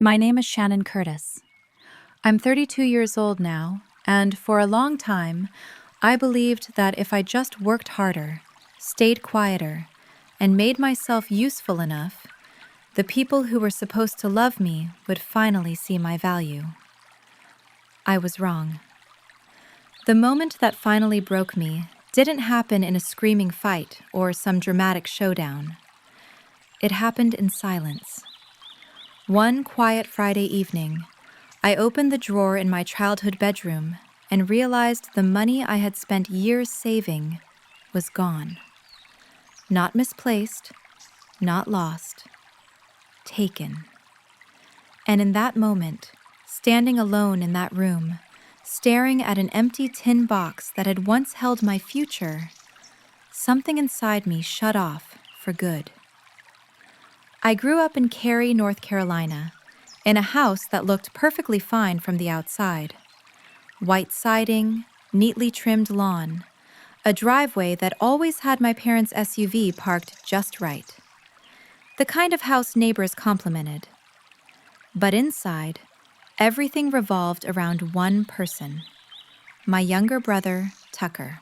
My name is Shannon Curtis. I'm 32 years old now, and for a long time, I believed that if I just worked harder, stayed quieter, and made myself useful enough, the people who were supposed to love me would finally see my value. I was wrong. The moment that finally broke me didn't happen in a screaming fight or some dramatic showdown. It happened in silence. One quiet Friday evening, I opened the drawer in my childhood bedroom and realized the money I had spent years saving was gone. Not misplaced, not lost, taken. And in that moment, standing alone in that room, staring at an empty tin box that had once held my future, something inside me shut off for good. I grew up in Cary, North Carolina, in a house that looked perfectly fine from the outside. White siding, neatly trimmed lawn, a driveway that always had my parents' SUV parked just right. The kind of house neighbors complimented. But inside, everything revolved around one person, my younger brother, Tucker.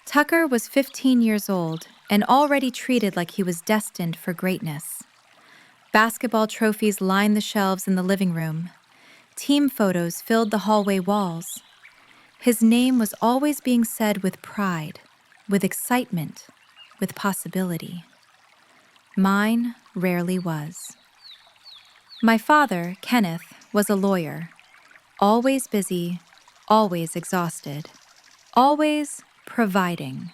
Tucker was 15 years old and already treated like he was destined for greatness. Basketball trophies lined the shelves in the living room. Team photos filled the hallway walls. His name was always being said with pride, with excitement, with possibility. Mine rarely was. My father, Kenneth, was a lawyer, always busy, always exhausted, always providing.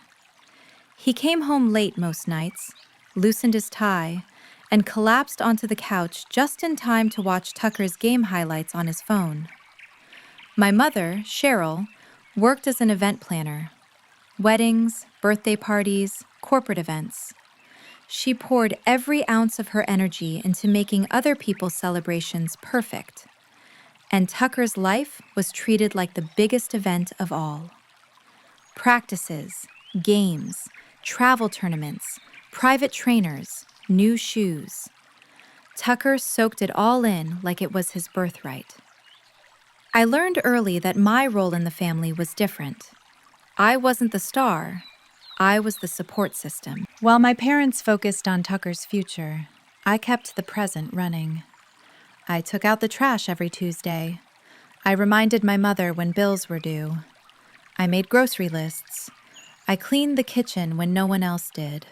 He came home late most nights, loosened his tie, and collapsed onto the couch just in time to watch Tucker's game highlights on his phone. My mother, Cheryl, worked as an event planner. Weddings, birthday parties, corporate events. She poured every ounce of her energy into making other people's celebrations perfect. And Tucker's life was treated like the biggest event of all. Practices, games, travel tournaments, private trainers, new shoes. Tucker soaked it all in like it was his birthright. I learned early that my role in the family was different. I wasn't the star. I was the support system. While my parents focused on Tucker's future, I kept the present running. I took out the trash every Tuesday. I reminded my mother when bills were due. I made grocery lists. I cleaned the kitchen when no one else did.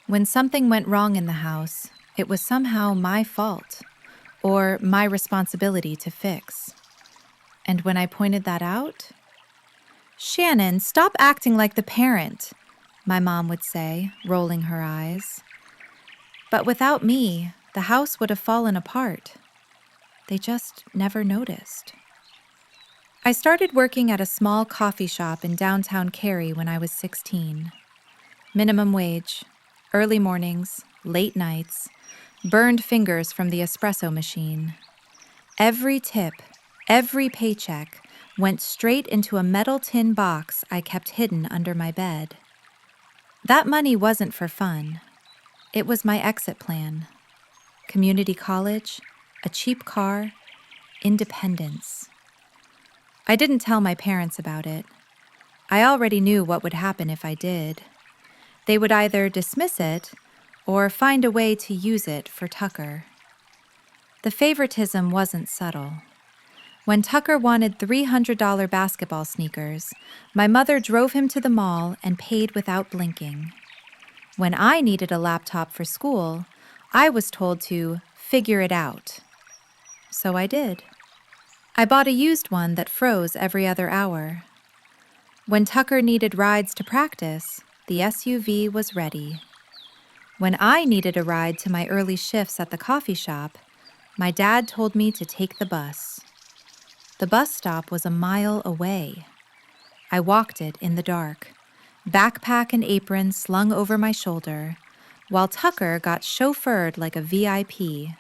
When something went wrong in the house, it was somehow my fault, or my responsibility to fix. And when I pointed that out, "Shannon, stop acting like the parent," my mom would say, rolling her eyes. But without me, the house would have fallen apart. They just never noticed. I started working at a small coffee shop in downtown Cary when I was 16. Minimum wage, early mornings, late nights, burned fingers from the espresso machine. Every tip, every paycheck went straight into a metal tin box I kept hidden under my bed. That money wasn't for fun. It was my exit plan. Community college, a cheap car, independence. I didn't tell my parents about it. I already knew what would happen if I did. They would either dismiss it or find a way to use it for Tucker. The favoritism wasn't subtle. When Tucker wanted $300 basketball sneakers, my mother drove him to the mall and paid without blinking. When I needed a laptop for school, I was told to figure it out. So I did. I bought a used one that froze every other hour. When Tucker needed rides to practice, the SUV was ready. When I needed a ride to my early shifts at the coffee shop, my dad told me to take the bus. The bus stop was a mile away. I walked it in the dark, backpack and apron slung over my shoulder, while Tucker got chauffeured like a VIP.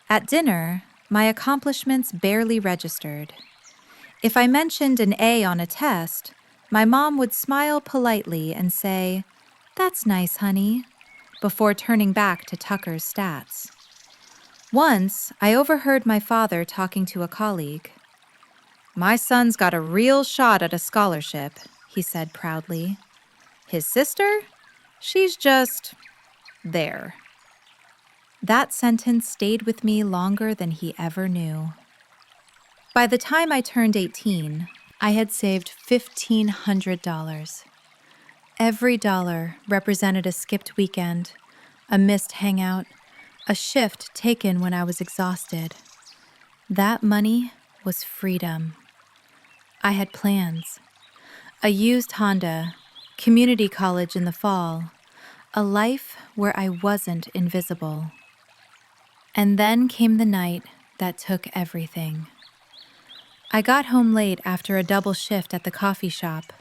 At dinner, my accomplishments barely registered. If I mentioned an A on a test, my mom would smile politely and say, "That's nice, honey," before turning back to Tucker's stats. Once, I overheard my father talking to a colleague. "My son's got a real shot at a scholarship," he said proudly. "His sister? She's just there." That sentence stayed with me longer than he ever knew. By the time I turned 18, I had saved $1,500. Every dollar represented a skipped weekend, a missed hangout, a shift taken when I was exhausted. That money was freedom. I had plans. A used Honda, community college in the fall, a life where I wasn't invisible. And then came the night that took everything. I got home late after a double shift at the coffee shop.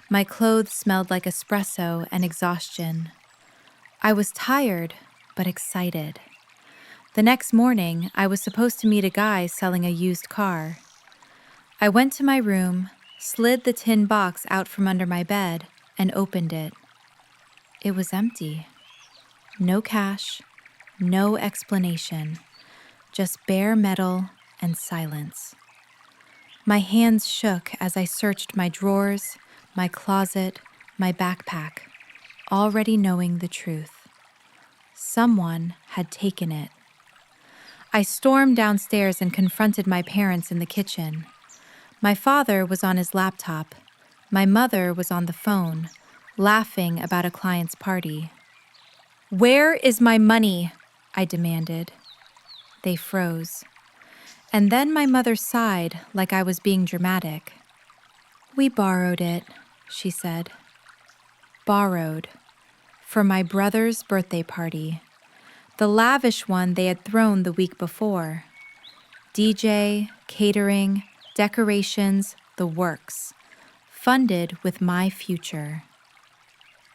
My clothes smelled like espresso and exhaustion. I was tired, but excited. The next morning, I was supposed to meet a guy selling a used car. I went to my room, slid the tin box out from under my bed, and opened it. It was empty. No cash, no explanation, just bare metal and silence. My hands shook as I searched my drawers, my closet, my backpack, already knowing the truth. Someone had taken it. I stormed downstairs and confronted my parents in the kitchen. My father was on his laptop. My mother was on the phone, laughing about a client's party. "Where is my money?" I demanded. They froze. And then my mother sighed like I was being dramatic. "We borrowed it," she said. Borrowed. For my brother's birthday party. The lavish one they had thrown the week before. DJ, catering, decorations, the works. Funded with my future.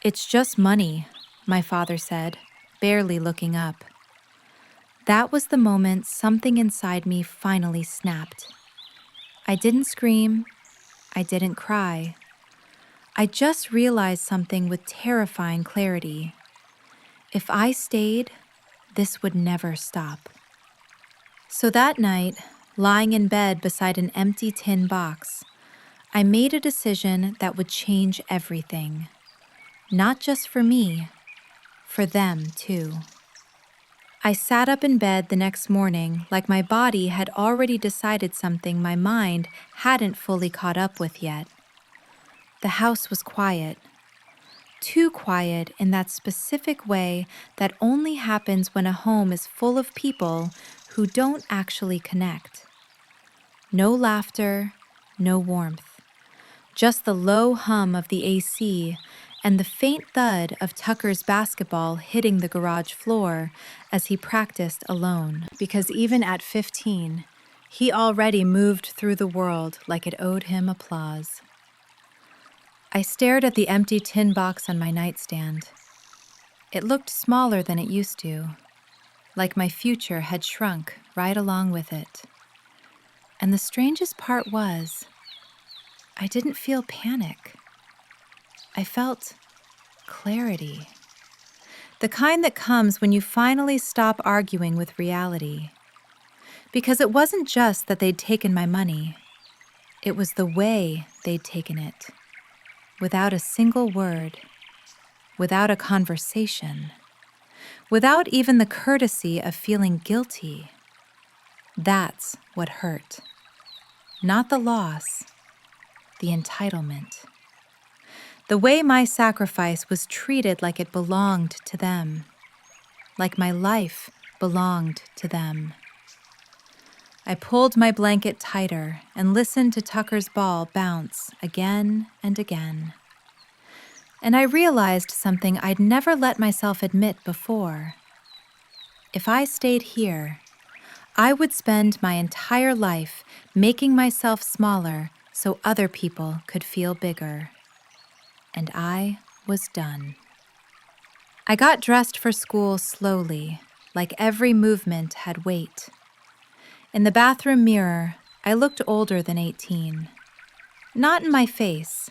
"It's just money," my father said, barely looking up. That was the moment something inside me finally snapped. I didn't scream. I didn't cry. I just realized something with terrifying clarity. If I stayed, this would never stop. So that night, lying in bed beside an empty tin box, I made a decision that would change everything. Not just for me, for them too. I sat up in bed the next morning like my body had already decided something my mind hadn't fully caught up with yet. The house was quiet. Too quiet in that specific way that only happens when a home is full of people who don't actually connect. No laughter, no warmth. Just the low hum of the AC and the faint thud of Tucker's basketball hitting the garage floor as he practiced alone. Because even at 15, he already moved through the world like it owed him applause. I stared at the empty tin box on my nightstand. It looked smaller than it used to, like my future had shrunk right along with it. And the strangest part was, I didn't feel panic. I felt clarity. The kind that comes when you finally stop arguing with reality. Because it wasn't just that they'd taken my money. It was the way they'd taken it. Without a single word. Without a conversation. Without even the courtesy of feeling guilty. That's what hurt. Not the loss. The entitlement. The way my sacrifice was treated like it belonged to them. Like my life belonged to them. I pulled my blanket tighter and listened to Tucker's ball bounce again and again. And I realized something I'd never let myself admit before. If I stayed here, I would spend my entire life making myself smaller so other people could feel bigger. And I was done. I got dressed for school slowly, like every movement had weight. In the bathroom mirror, I looked older than 18. Not in my face.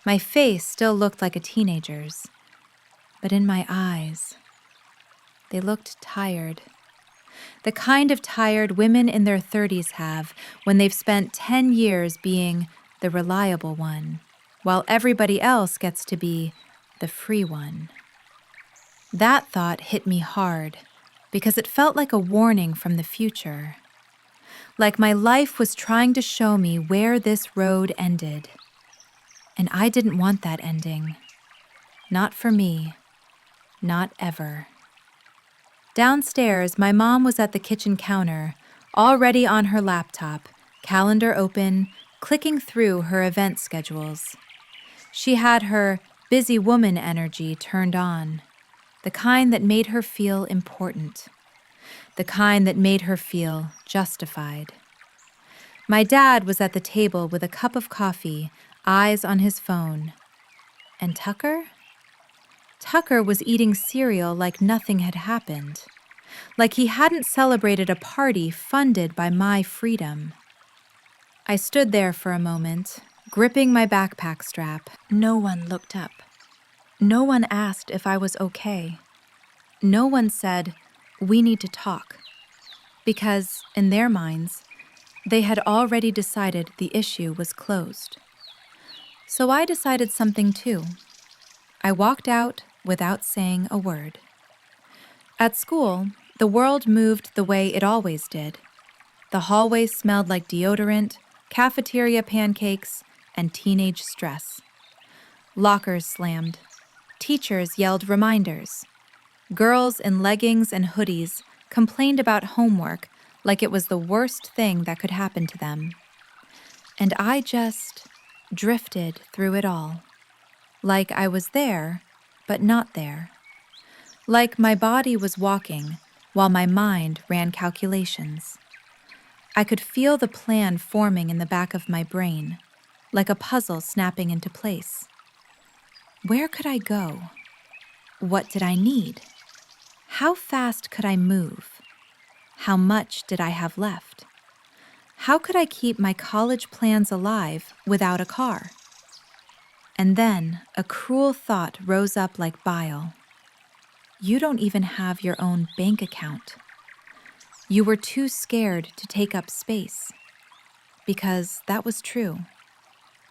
My face still looked like a teenager's. But in my eyes, they looked tired. The kind of tired women in their 30s have when they've spent 10 years being the reliable one, while everybody else gets to be the free one. That thought hit me hard because it felt like a warning from the future. Like my life was trying to show me where this road ended. And I didn't want that ending. Not for me. Not ever. Downstairs, my mom was at the kitchen counter, already on her laptop, calendar open, clicking through her event schedules. She had her busy woman energy turned on, the kind that made her feel important, the kind that made her feel justified. My dad was at the table with a cup of coffee, eyes on his phone. And Tucker? Tucker was eating cereal like nothing had happened, like he hadn't celebrated a party funded by my freedom. I stood there for a moment, gripping my backpack strap. No one looked up. No one asked if I was okay. No one said, "We need to talk," because, in their minds, they had already decided the issue was closed. So I decided something too. I walked out without saying a word. At school, the world moved the way it always did. The hallways smelled like deodorant, cafeteria pancakes, and teenage stress. Lockers slammed. Teachers yelled reminders. Girls in leggings and hoodies complained about homework like it was the worst thing that could happen to them. And I just drifted through it all. Like I was there, but not there. Like my body was walking while my mind ran calculations. I could feel the plan forming in the back of my brain, like a puzzle snapping into place. Where could I go? What did I need? How fast could I move? How much did I have left? How could I keep my college plans alive without a car? And then a cruel thought rose up like bile. You don't even have your own bank account. You were too scared to take up space. Because that was true.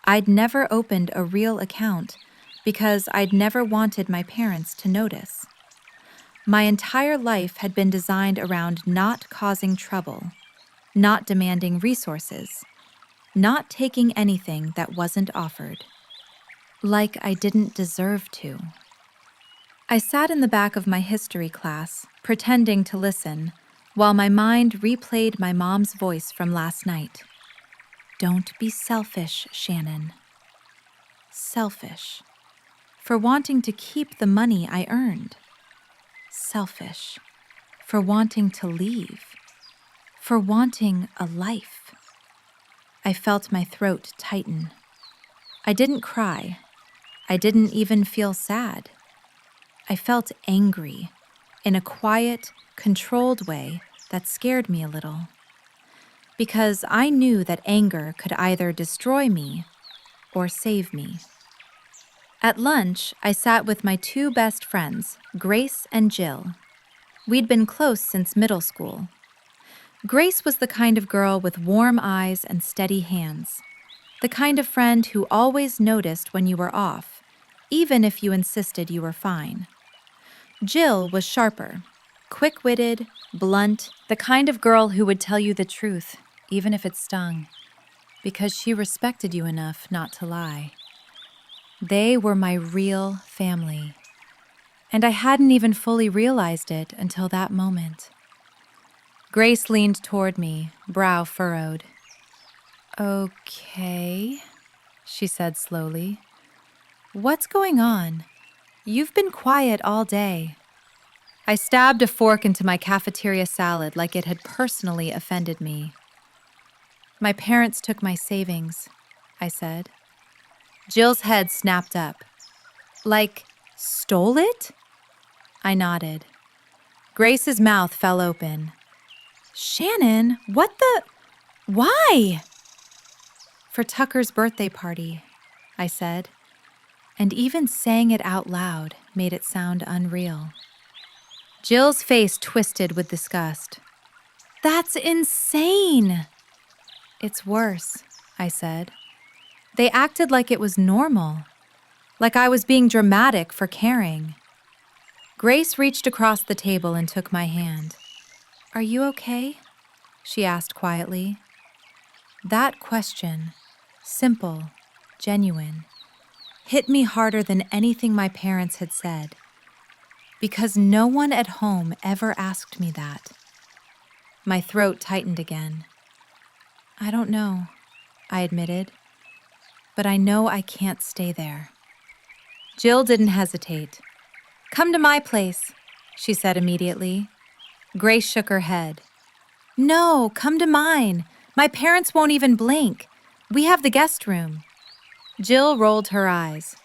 I'd never opened a real account because I'd never wanted my parents to notice. My entire life had been designed around not causing trouble, not demanding resources, not taking anything that wasn't offered. Like I didn't deserve to. I sat in the back of my history class, pretending to listen, while my mind replayed my mom's voice from last night. Don't be selfish, Shannon. Selfish. For wanting to keep the money I earned. Selfish. For wanting to leave. For wanting a life. I felt my throat tighten. I didn't cry. I didn't even feel sad. I felt angry, in a quiet, controlled way that scared me a little. Because I knew that anger could either destroy me or save me. At lunch, I sat with my two best friends, Grace and Jill. We'd been close since middle school. Grace was the kind of girl with warm eyes and steady hands, the kind of friend who always noticed when you were off, even if you insisted you were fine. Jill was sharper, quick-witted, blunt, the kind of girl who would tell you the truth, even if it stung, because she respected you enough not to lie. They were my real family, and I hadn't even fully realized it until that moment. Grace leaned toward me, brow furrowed. "Okay," she said slowly. "What's going on? You've been quiet all day." I stabbed a fork into my cafeteria salad like it had personally offended me. "My parents took my savings," I said. Jill's head snapped up. "Like, stole it?" I nodded. Grace's mouth fell open. "Shannon, what the... Why?" "For Tucker's birthday party," I said, and even saying it out loud made it sound unreal. Jill's face twisted with disgust. That's insane. It's worse, I said. They acted like it was normal, like I was being dramatic for caring. Grace reached across the table and took my hand. Are you okay? She asked quietly. That question, simple, genuine, hit me harder than anything my parents had said, because no one at home ever asked me that. My throat tightened again. I don't know, I admitted, but I know I can't stay there. Jill didn't hesitate. Come to my place, she said immediately. Grace shook her head. No, come to mine. My parents won't even blink. We have the guest room. Jill rolled her eyes.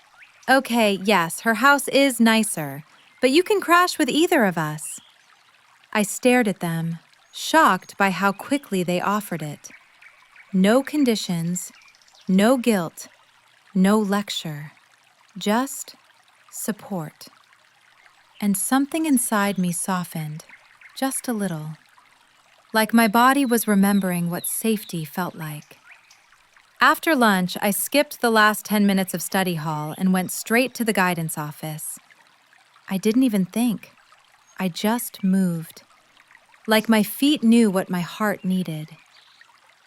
Okay, yes, her house is nicer, but you can crash with either of us. I stared at them, shocked by how quickly they offered it. No conditions, no guilt, no lecture, just support. And something inside me softened, just a little, like my body was remembering what safety felt like. After lunch, I skipped the last 10 minutes of study hall and went straight to the guidance office. I didn't even think. I just moved, like my feet knew what my heart needed.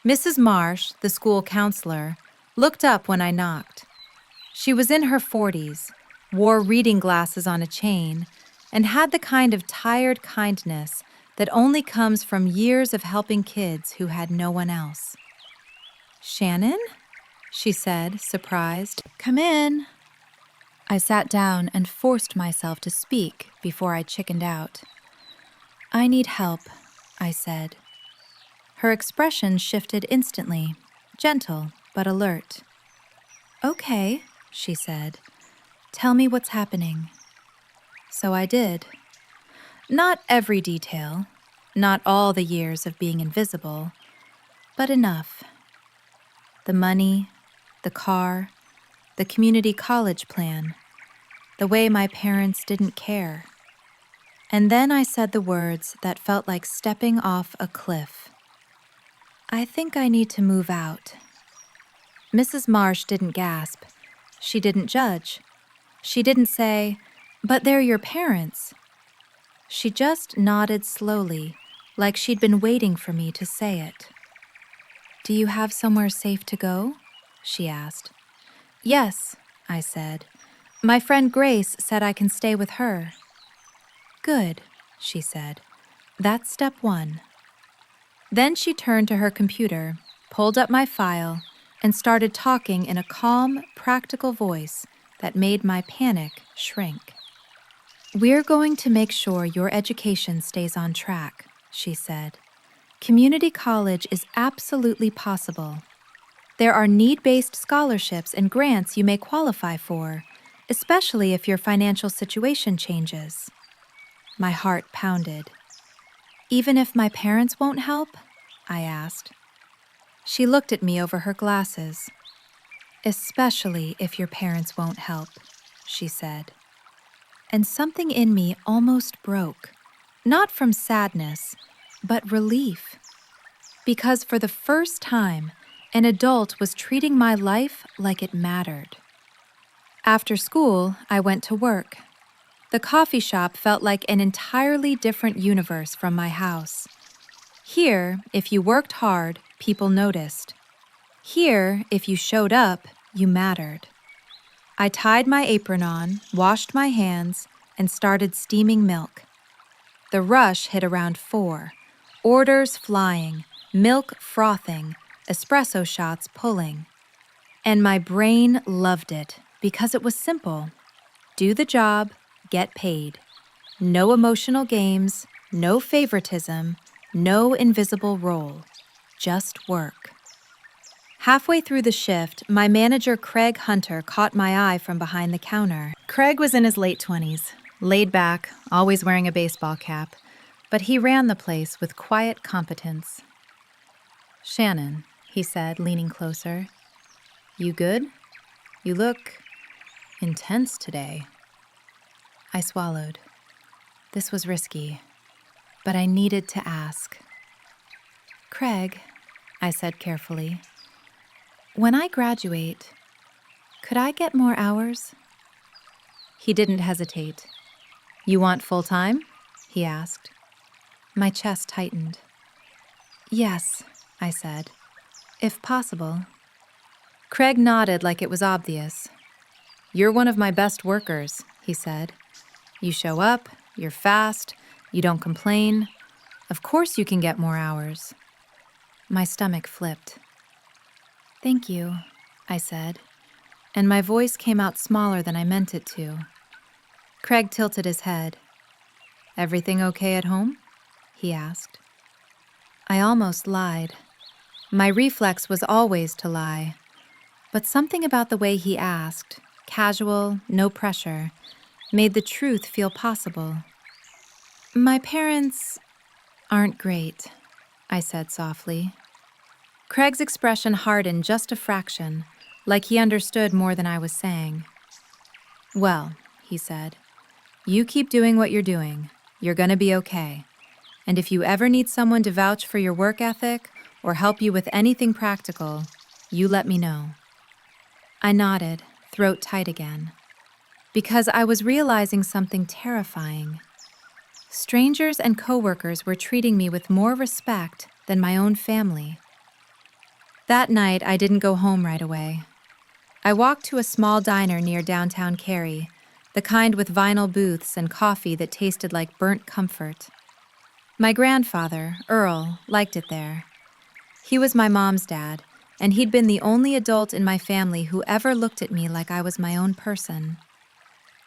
Mrs. Marsh, the school counselor, looked up when I knocked. She was in her 40s, wore reading glasses on a chain, and had the kind of tired kindness that only comes from years of helping kids who had no one else. Shannon? She said, surprised. Come in. I sat down and forced myself to speak before I chickened out. I need help, I said. Her expression shifted instantly, gentle but alert. Okay, she said. Tell me what's happening. So I did. Not every detail, not all the years of being invisible, but enough. The money, the car, the community college plan, the way my parents didn't care. And then I said the words that felt like stepping off a cliff. I think I need to move out. Mrs. Marsh didn't gasp. She didn't judge. She didn't say, but they're your parents. She just nodded slowly, like she'd been waiting for me to say it. Do you have somewhere safe to go? She asked. Yes, I said. My friend Grace said I can stay with her. Good, she said. That's step one. Then she turned to her computer, pulled up my file, and started talking in a calm, practical voice that made my panic shrink. We're going to make sure your education stays on track, she said. Community college is absolutely possible. There are need-based scholarships and grants you may qualify for, especially if your financial situation changes. My heart pounded. Even if my parents won't help? I asked. She looked at me over her glasses. Especially if your parents won't help, she said. And something in me almost broke, not from sadness, but relief. Because for the first time, an adult was treating my life like it mattered. After school, I went to work. The coffee shop felt like an entirely different universe from my house. Here, if you worked hard, people noticed. Here, if you showed up, you mattered. I tied my apron on, washed my hands, and started steaming milk. The rush hit around 4, orders flying, milk frothing, espresso shots pulling. And my brain loved it because it was simple. Do the job, get paid. No emotional games, no favoritism, no invisible role. Just work. Halfway through the shift, my manager Craig Hunter caught my eye from behind the counter. Craig was in his late 20s, laid back, always wearing a baseball cap, but he ran the place with quiet competence. Shannon, he said, leaning closer. You good? You look intense today. I swallowed. This was risky, but I needed to ask. Craig, I said carefully, when I graduate, could I get more hours? He didn't hesitate. You want full-time? He asked. My chest tightened. Yes, I said, if possible. Craig nodded like it was obvious. You're one of my best workers, he said. You show up, you're fast, you don't complain. Of course you can get more hours. My stomach flipped. Thank you, I said, and my voice came out smaller than I meant it to. Craig tilted his head. Everything okay at home? He asked. I almost lied. My reflex was always to lie. But something about the way he asked, casual, no pressure, made the truth feel possible. My parents aren't great, I said softly. Craig's expression hardened just a fraction, like he understood more than I was saying. Well, he said, you keep doing what you're doing. You're gonna be okay. And if you ever need someone to vouch for your work ethic or help you with anything practical, you let me know. I nodded, throat tight again, because I was realizing something terrifying. Strangers and coworkers were treating me with more respect than my own family. That night, I didn't go home right away. I walked to a small diner near downtown Cary, the kind with vinyl booths and coffee that tasted like burnt comfort. My grandfather, Earl, liked it there. He was my mom's dad, and he'd been the only adult in my family who ever looked at me like I was my own person.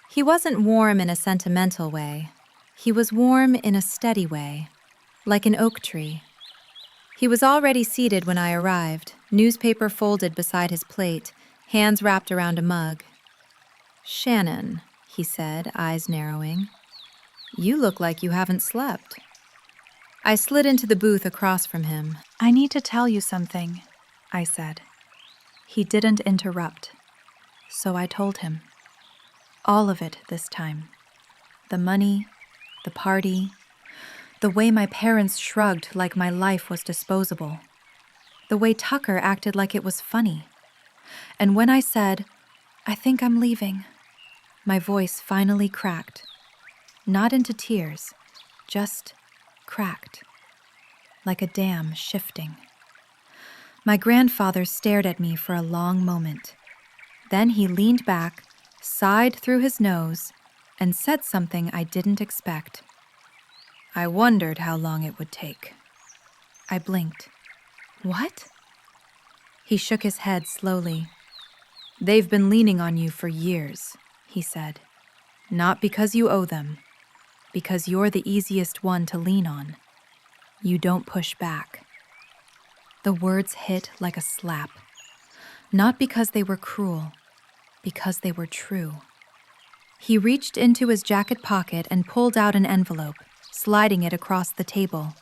He wasn't warm in a sentimental way. He was warm in a steady way, like an oak tree. He was already seated when I arrived, newspaper folded beside his plate, hands wrapped around a mug. Shannon, he said, eyes narrowing. You look like you haven't slept. I slid into the booth across from him. I need to tell you something, I said. He didn't interrupt, so I told him. All of it this time. The money, the party, the way my parents shrugged like my life was disposable, the way Tucker acted like it was funny. And when I said, I think I'm leaving, my voice finally cracked. Not into tears, just cracked, like a dam shifting. My grandfather stared at me for a long moment. Then he leaned back, sighed through his nose, and said something I didn't expect. I wondered how long it would take. I blinked. What? He shook his head slowly. They've been leaning on you for years, he said. Not because you owe them, because you're the easiest one to lean on. You don't push back. The words hit like a slap. Not because they were cruel, because they were true. He reached into his jacket pocket and pulled out an envelope, sliding it across the table.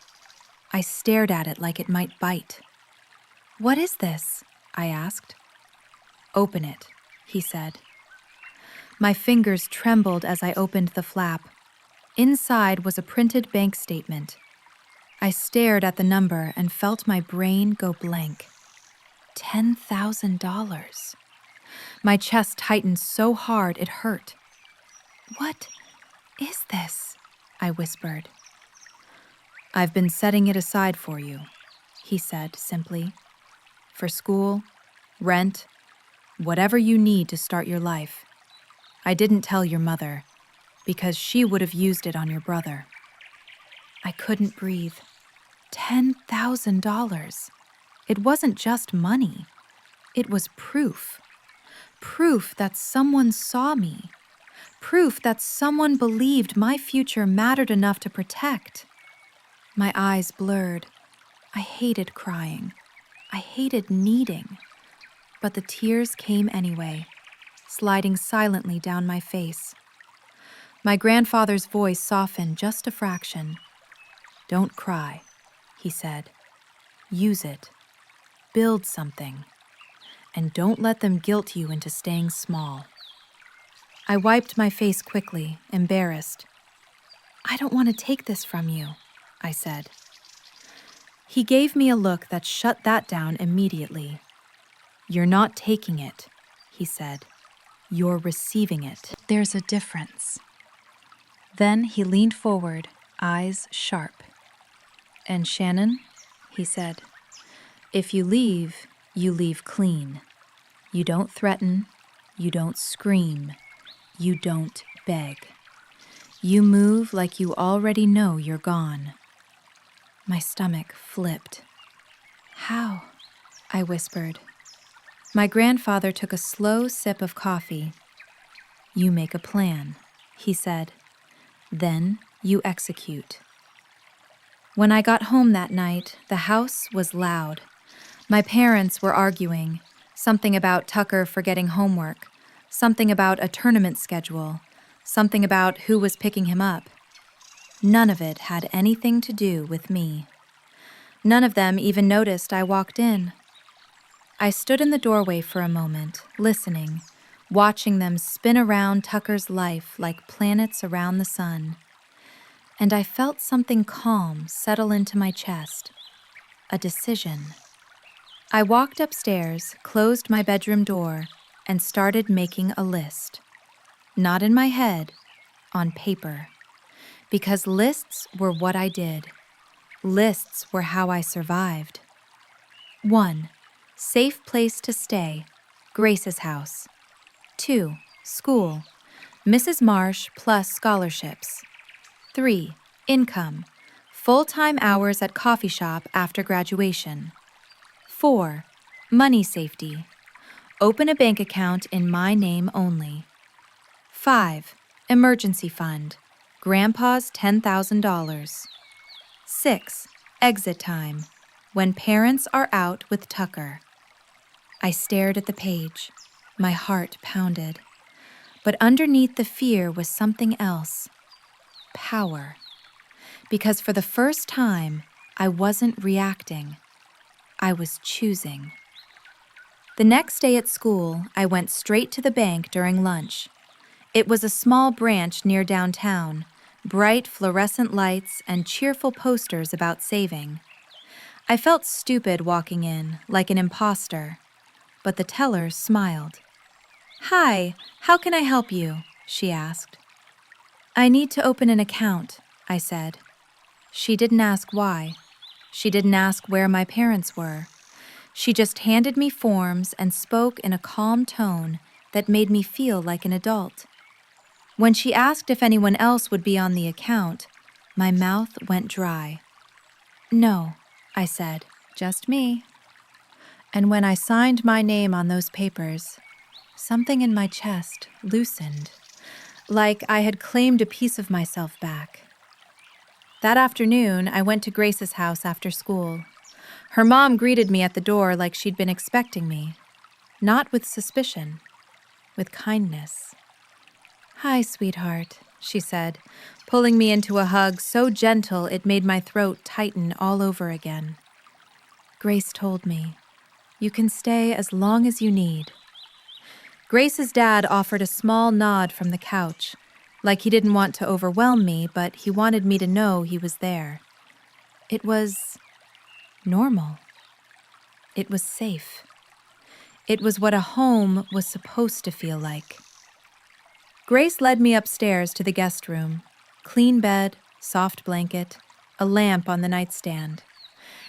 I stared at it like it might bite. What is this? I asked. Open it, he said. My fingers trembled as I opened the flap. Inside was a printed bank statement. I stared at the number and felt my brain go blank. $10,000. My chest tightened so hard it hurt. What is this? I whispered. I've been setting it aside for you, he said simply. For school, rent, whatever you need to start your life. I didn't tell your mother, because she would have used it on your brother. I couldn't breathe. $10,000. It wasn't just money. It was proof. Proof that someone saw me. Proof that someone believed my future mattered enough to protect. My eyes blurred. I hated crying. I hated needing. But the tears came anyway, sliding silently down my face. My grandfather's voice softened just a fraction. Don't cry, he said. Use it. Build something. And don't let them guilt you into staying small. I wiped my face quickly, embarrassed. I don't want to take this from you, I said. He gave me a look that shut that down immediately. "You're not taking it," he said. "You're receiving it. There's a difference." Then he leaned forward, eyes sharp. "And Shannon," he said, "if you leave clean. You don't threaten, you don't scream, you don't beg. You move like you already know you're gone." My stomach flipped. "How?" I whispered. My grandfather took a slow sip of coffee. "You make a plan," he said. "Then you execute." When I got home that night, the house was loud. My parents were arguing, something about Tucker forgetting homework, something about a tournament schedule, something about who was picking him up. None of it had anything to do with me. None of them even noticed I walked in. I stood in the doorway for a moment, listening, watching them spin around Tucker's life like planets around the sun. And I felt something calm settle into my chest. A decision. I walked upstairs, closed my bedroom door, and started making a list. Not in my head, on paper. Because lists were what I did. Lists were how I survived. 1. Safe place to stay, Grace's house. 2. School, Mrs. Marsh plus scholarships. 3. Income, full-time hours at coffee shop after graduation. 4. Money safety, open a bank account in my name only. 5. Emergency fund, Grandpa's $10,000. 6. Exit time, when parents are out with Tucker. I stared at the page. My heart pounded. But underneath the fear was something else. Power. Because for the first time, I wasn't reacting. I was choosing. The next day at school, I went straight to the bank during lunch. It was a small branch near downtown, bright fluorescent lights and cheerful posters about saving. I felt stupid walking in, like an imposter, but the teller smiled. "Hi, how can I help you?" she asked. "I need to open an account," I said. She didn't ask why. She didn't ask where my parents were. She just handed me forms and spoke in a calm tone that made me feel like an adult. When she asked if anyone else would be on the account, my mouth went dry. "No," I said, "just me." And when I signed my name on those papers, something in my chest loosened, like I had claimed a piece of myself back. That afternoon, I went to Grace's house after school. Her mom greeted me at the door like she'd been expecting me, not with suspicion, with kindness. "Hi, sweetheart," she said, pulling me into a hug so gentle it made my throat tighten all over again. "Grace told me, you can stay as long as you need." Grace's dad offered a small nod from the couch, like he didn't want to overwhelm me, but he wanted me to know he was there. It was normal. It was safe. It was what a home was supposed to feel like. Grace led me upstairs to the guest room. Clean bed, soft blanket, a lamp on the nightstand.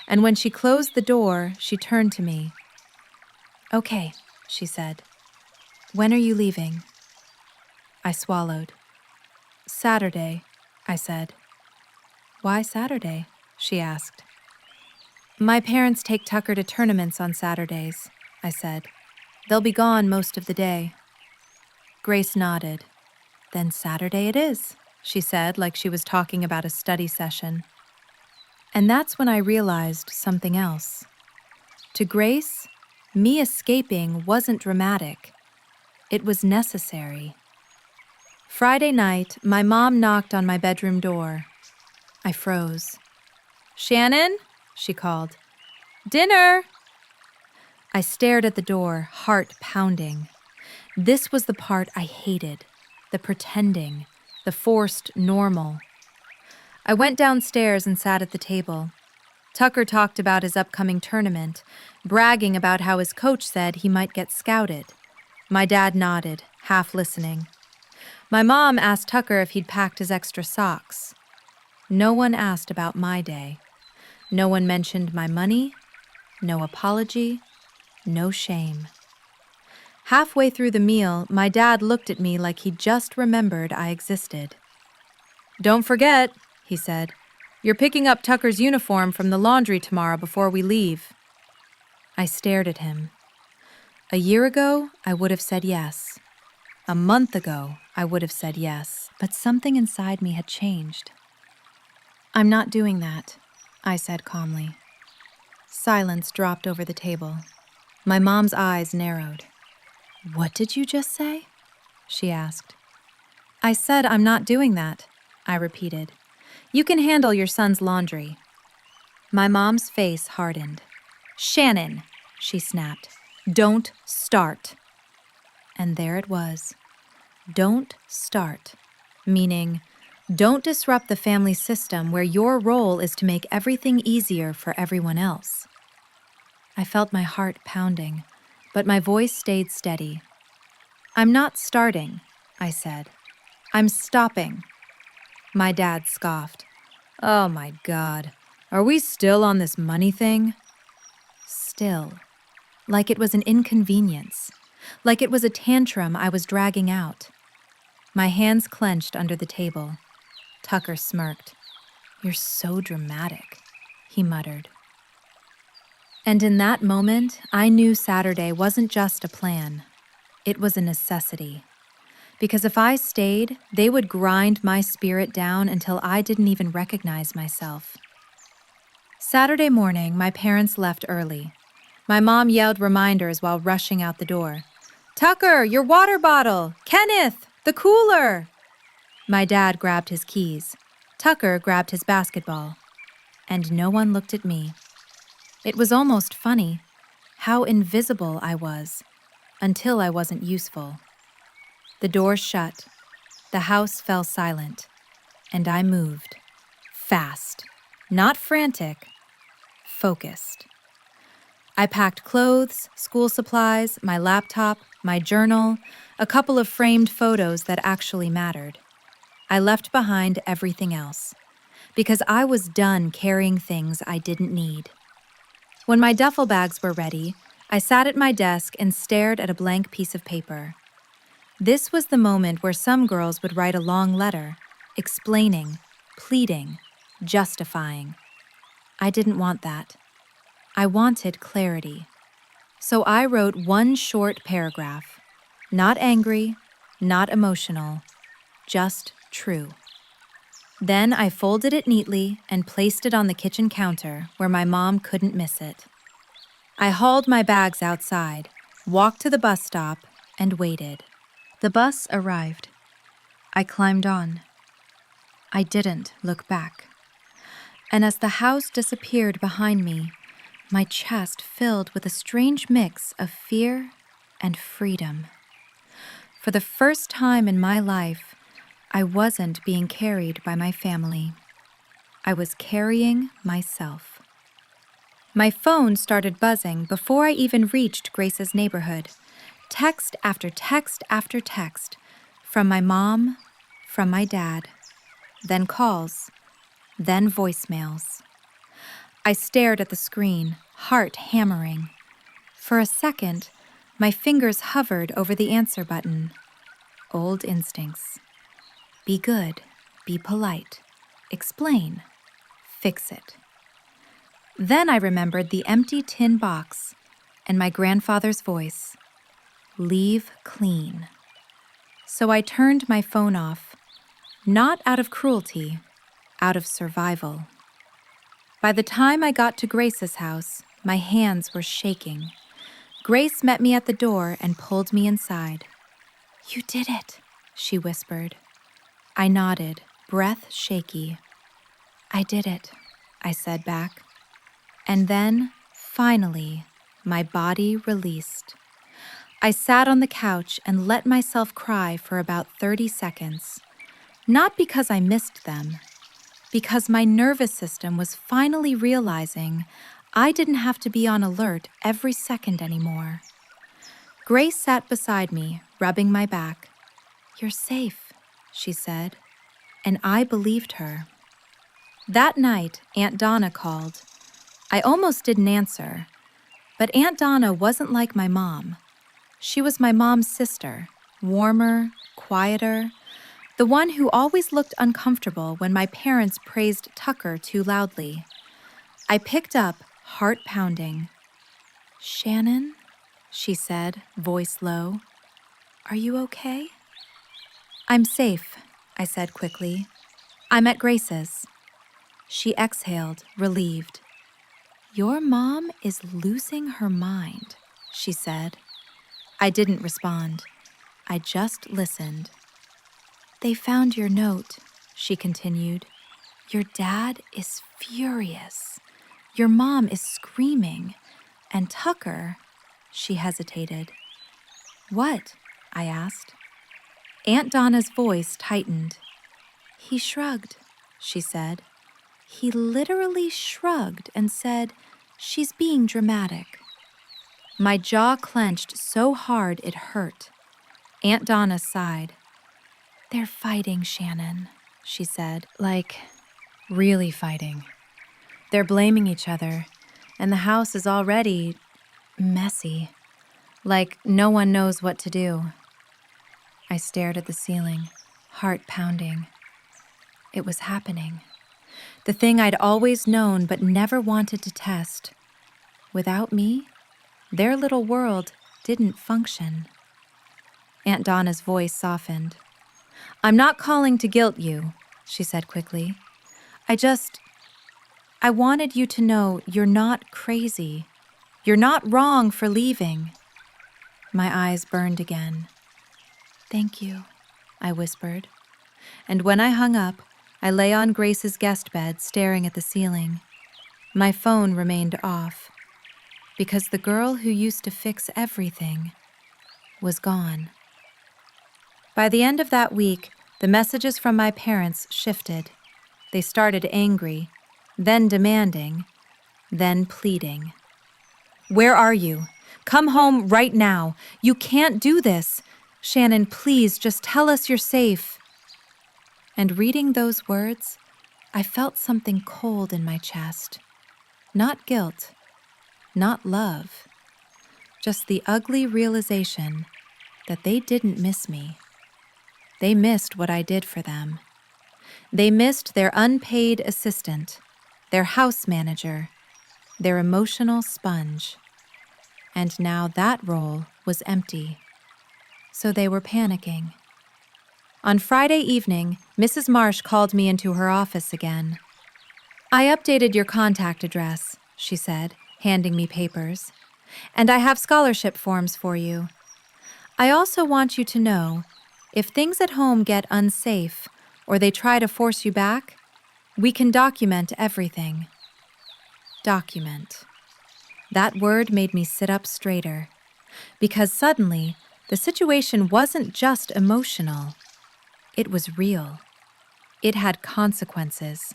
And when she closed the door, she turned to me. "Okay," she said. "When are you leaving?" I swallowed. "Saturday," I said. "Why Saturday?" she asked. "My parents take Tucker to tournaments on Saturdays," I said. "They'll be gone most of the day." Grace nodded. "Then Saturday it is," she said, like she was talking about a study session. And that's when I realized something else. To Grace, me escaping wasn't dramatic. It was necessary. Friday night, my mom knocked on my bedroom door. I froze. "Shannon?" she called. "Dinner!" I stared at the door, heart pounding. This was the part I hated, the pretending, the forced normal. I went downstairs and sat at the table. Tucker talked about his upcoming tournament, bragging about how his coach said he might get scouted. My dad nodded, half listening. My mom asked Tucker if he'd packed his extra socks. No one asked about my day. No one mentioned my money, no apology, no shame. Halfway through the meal, my dad looked at me like he just remembered I existed. "Don't forget," he said, "you're picking up Tucker's uniform from the laundry tomorrow before we leave." I stared at him. A year ago, I would have said yes. A month ago, I would have said yes, but something inside me had changed. "I'm not doing that," I said calmly. Silence dropped over the table. My mom's eyes narrowed. "What did you just say?" she asked. "I said I'm not doing that," I repeated. "You can handle your son's laundry." My mom's face hardened. "Shannon," she snapped, "don't start." And there it was. Don't start, meaning don't disrupt the family system where your role is to make everything easier for everyone else. I felt my heart pounding, but my voice stayed steady. "I'm not starting," I said. "I'm stopping." My dad scoffed. "Oh my God, are we still on this money thing?" Still, like it was an inconvenience, like it was a tantrum I was dragging out. My hands clenched under the table. Tucker smirked. "You're so dramatic," he muttered. And in that moment, I knew Saturday wasn't just a plan. It was a necessity. Because if I stayed, they would grind my spirit down until I didn't even recognize myself. Saturday morning, my parents left early. My mom yelled reminders while rushing out the door. "Tucker, your water bottle! Kenneth, the cooler!" My dad grabbed his keys. Tucker grabbed his basketball. And no one looked at me. It was almost funny how invisible I was until I wasn't useful. The door shut. The house fell silent. And I moved. Fast. Not frantic. Focused. I packed clothes, school supplies, my laptop, my journal, a couple of framed photos that actually mattered. I left behind everything else, because I was done carrying things I didn't need. When my duffel bags were ready, I sat at my desk and stared at a blank piece of paper. This was the moment where some girls would write a long letter, explaining, pleading, justifying. I didn't want that. I wanted clarity. So I wrote one short paragraph. Not angry, not emotional, just true. Then I folded it neatly and placed it on the kitchen counter where my mom couldn't miss it. I hauled my bags outside, walked to the bus stop, and waited. The bus arrived. I climbed on. I didn't look back. And as the house disappeared behind me, my chest filled with a strange mix of fear and freedom. For the first time in my life, I wasn't being carried by my family. I was carrying myself. My phone started buzzing before I even reached Grace's neighborhood. Text after text after text, from my mom, from my dad, then calls, then voicemails. I stared at the screen, heart hammering. For a second, my fingers hovered over the answer button. Old instincts. Be good, be polite, explain, fix it. Then I remembered the empty tin box and my grandfather's voice. Leave clean. So I turned my phone off, not out of cruelty, out of survival. By the time I got to Grace's house, my hands were shaking. Grace met me at the door and pulled me inside. "You did it," she whispered. I nodded, breath shaky. "I did it," I said back. And then, finally, my body released. I sat on the couch and let myself cry for about 30 seconds. Not because I missed them, because my nervous system was finally realizing I didn't have to be on alert every second anymore. Grace sat beside me, rubbing my back. "You're safe," she said, and I believed her. That night, Aunt Donna called. I almost didn't answer, but Aunt Donna wasn't like my mom. She was my mom's sister, warmer, quieter, the one who always looked uncomfortable when my parents praised Tucker too loudly. I picked up, heart pounding. "Shannon," she said, voice low. "Are you okay?" "I'm safe," I said quickly. "I'm at Grace's." She exhaled, relieved. "Your mom is losing her mind," she said. I didn't respond. I just listened. "They found your note," she continued. "Your dad is furious. Your mom is screaming. And Tucker," she hesitated. "What?" I asked. Aunt Donna's voice tightened. "He shrugged," she said. "He literally shrugged and said, 'She's being dramatic.'" My jaw clenched so hard it hurt. Aunt Donna sighed. "They're fighting, Shannon," she said. "Like, really fighting. They're blaming each other, and the house is already messy. Like no one knows what to do." I stared at the ceiling, heart pounding. It was happening. The thing I'd always known but never wanted to test. Without me, their little world didn't function. Aunt Donna's voice softened. "I'm not calling to guilt you," she said quickly. I wanted you to know you're not crazy. You're not wrong for leaving." My eyes burned again. "Thank you," I whispered. And when I hung up, I lay on Grace's guest bed staring at the ceiling. My phone remained off, because the girl who used to fix everything was gone. By the end of that week, the messages from my parents shifted. They started angry, then demanding, then pleading. "Where are you? Come home right now. You can't do this. Shannon, please just tell us you're safe." And reading those words, I felt something cold in my chest. Not guilt, not love, just the ugly realization that they didn't miss me. They missed what I did for them. They missed their unpaid assistant, their house manager, their emotional sponge. And now that role was empty. So they were panicking. On Friday evening, Mrs. Marsh called me into her office again. "I updated your contact address," she said, handing me papers, "and I have scholarship forms for you. I also want you to know, if things at home get unsafe or they try to force you back, we can document everything." Document. That word made me sit up straighter, because suddenly the situation wasn't just emotional. It was real. It had consequences.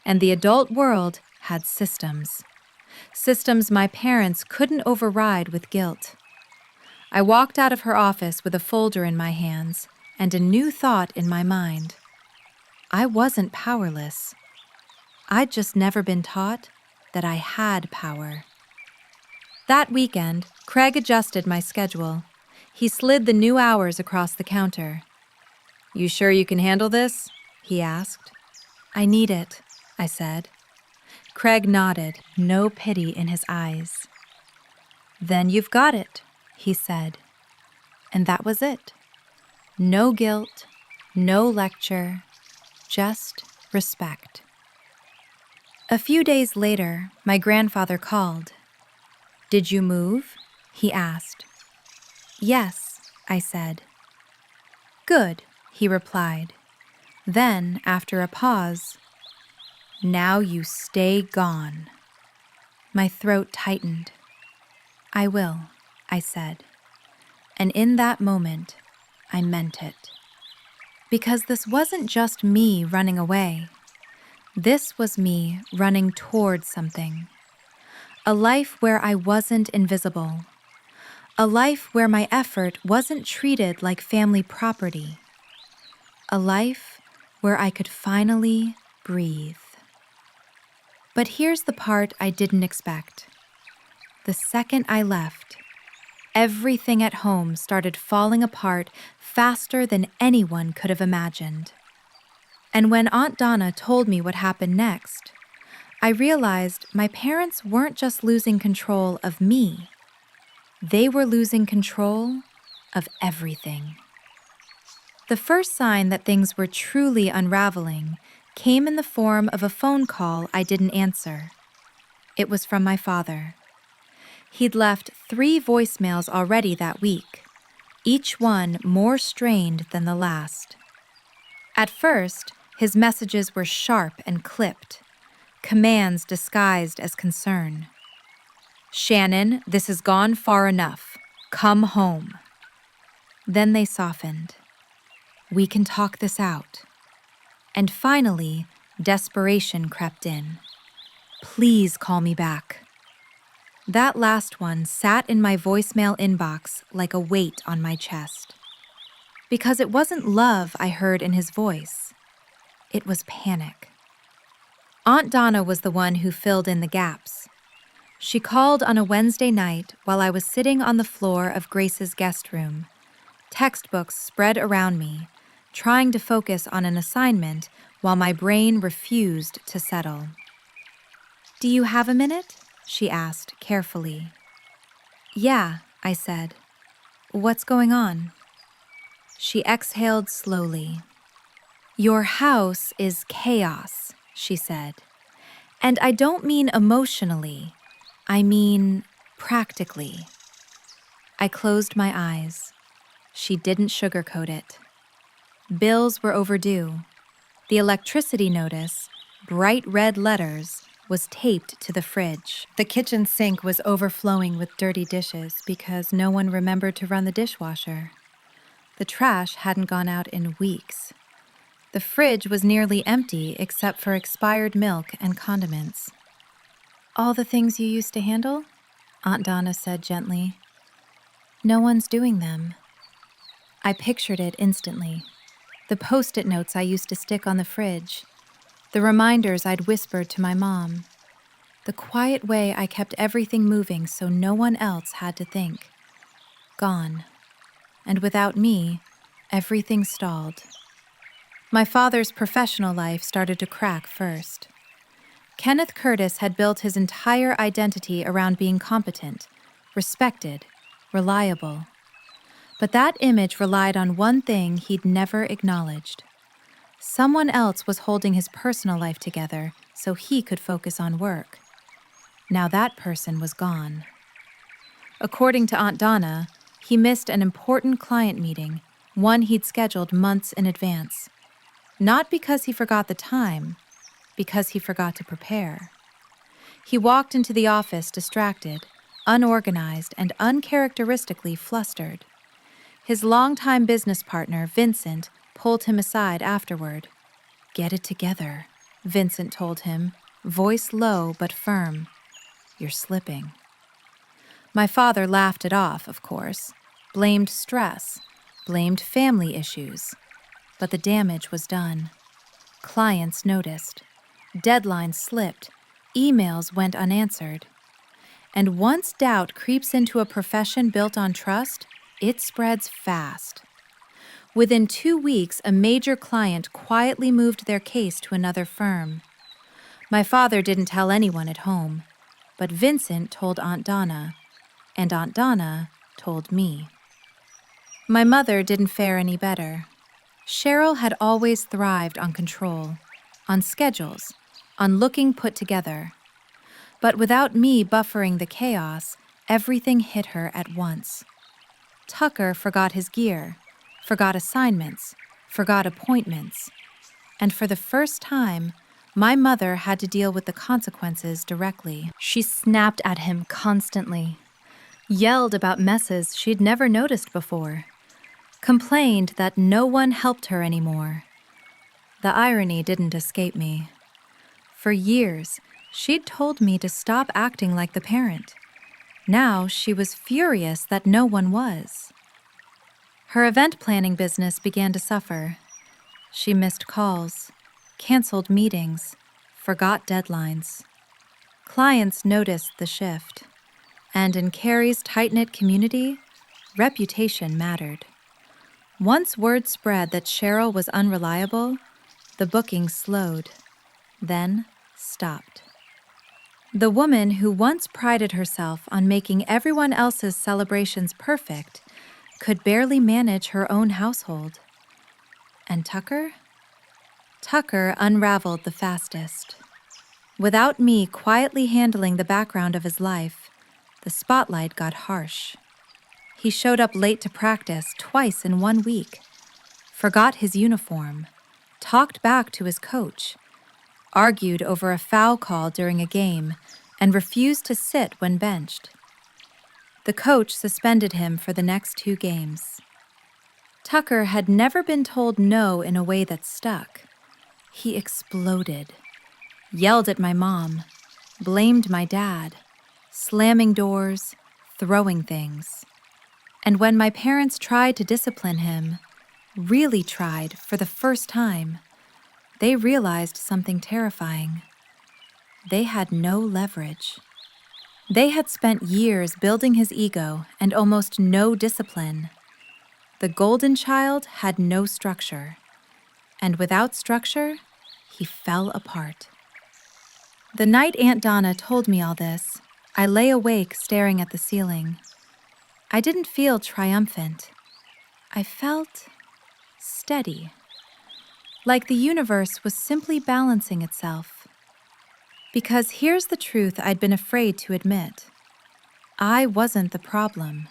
And the adult world had systems. Systems my parents couldn't override with guilt. I walked out of her office with a folder in my hands and a new thought in my mind. I wasn't powerless. I'd just never been taught that I had power. That weekend, Craig adjusted my schedule. He slid the new hours across the counter. "You sure you can handle this?" he asked. "I need it," I said. Craig nodded, no pity in his eyes. "Then you've got it," he said. And that was it. No guilt, no lecture, just respect. A few days later, my grandfather called. "Did you move?" he asked. "Yes," I said. "Good," he replied. Then, after a pause, "Now you stay gone." My throat tightened. "I will," I said. And in that moment, I meant it. Because this wasn't just me running away. This was me running toward something. A life where I wasn't invisible. A life where my effort wasn't treated like family property. A life where I could finally breathe. But here's the part I didn't expect. The second I left, everything at home started falling apart faster than anyone could have imagined. And when Aunt Donna told me what happened next, I realized my parents weren't just losing control of me. They were losing control of everything. The first sign that things were truly unraveling came in the form of a phone call I didn't answer. It was from my father. He'd left 3 voicemails already that week, each one more strained than the last. At first, his messages were sharp and clipped, commands disguised as concern. "Shannon, this has gone far enough. Come home." Then they softened. "We can talk this out." And finally, desperation crept in. "Please call me back." That last one sat in my voicemail inbox like a weight on my chest. Because it wasn't love I heard in his voice. It was panic. Aunt Donna was the one who filled in the gaps. She called on a Wednesday night while I was sitting on the floor of Grace's guest room, textbooks spread around me, trying to focus on an assignment while my brain refused to settle. "Do you have a minute?" she asked carefully. "Yeah," I said. "What's going on?" She exhaled slowly. "Your house is chaos," she said. "And I don't mean emotionally. I mean practically." I closed my eyes. She didn't sugarcoat it. Bills were overdue. The electricity notice, bright red letters, was taped to the fridge. The kitchen sink was overflowing with dirty dishes because no one remembered to run the dishwasher. The trash hadn't gone out in weeks. The fridge was nearly empty except for expired milk and condiments. "All the things you used to handle?" Aunt Donna said gently. "No one's doing them." I pictured it instantly. The Post-it notes I used to stick on the fridge. The reminders I'd whispered to my mom. The quiet way I kept everything moving so no one else had to think. Gone. And without me, everything stalled. My father's professional life started to crack first. Kenneth Curtis had built his entire identity around being competent, respected, reliable. But that image relied on one thing he'd never acknowledged. Someone else was holding his personal life together so he could focus on work. Now that person was gone. According to Aunt Donna, he missed an important client meeting, one he'd scheduled months in advance. Not because he forgot the time, because he forgot to prepare. He walked into the office distracted, unorganized, and uncharacteristically flustered. His longtime business partner, Vincent, pulled him aside afterward. "Get it together," Vincent told him, voice low but firm. "You're slipping." My father laughed it off, of course, blamed stress, blamed family issues. But the damage was done. Clients noticed. Deadlines slipped. Emails went unanswered. And once doubt creeps into a profession built on trust, it spreads fast. Within 2 weeks, a major client quietly moved their case to another firm. My father didn't tell anyone at home, but Vincent told Aunt Donna, and Aunt Donna told me. My mother didn't fare any better. Cheryl had always thrived on control, on schedules, on looking put together. But without me buffering the chaos, everything hit her at once. Tucker forgot his gear, forgot assignments, forgot appointments. And for the first time, my mother had to deal with the consequences directly. She snapped at him constantly, yelled about messes she'd never noticed before, complained that no one helped her anymore. The irony didn't escape me. For years, she'd told me to stop acting like the parent. Now she was furious that no one was. Her event planning business began to suffer. She missed calls, canceled meetings, forgot deadlines. Clients noticed the shift, and in Carrie's tight-knit community, reputation mattered. Once word spread that Cheryl was unreliable, the bookings slowed, then stopped. The woman who once prided herself on making everyone else's celebrations perfect could barely manage her own household. And Tucker? Tucker unraveled the fastest. Without me quietly handling the background of his life, the spotlight got harsh. He showed up late to practice twice in 1 week, forgot his uniform, talked back to his coach, argued over a foul call during a game, and refused to sit when benched. The coach suspended him for the next 2 games. Tucker had never been told no in a way that stuck. He exploded, yelled at my mom, blamed my dad, slamming doors, throwing things. And when my parents tried to discipline him, really tried for the first time, they realized something terrifying. They had no leverage. They had spent years building his ego and almost no discipline. The golden child had no structure, and without structure, he fell apart. The night Aunt Donna told me all this, I lay awake staring at the ceiling. I didn't feel triumphant. I felt steady, like the universe was simply balancing itself. Because here's the truth I'd been afraid to admit. I wasn't the problem.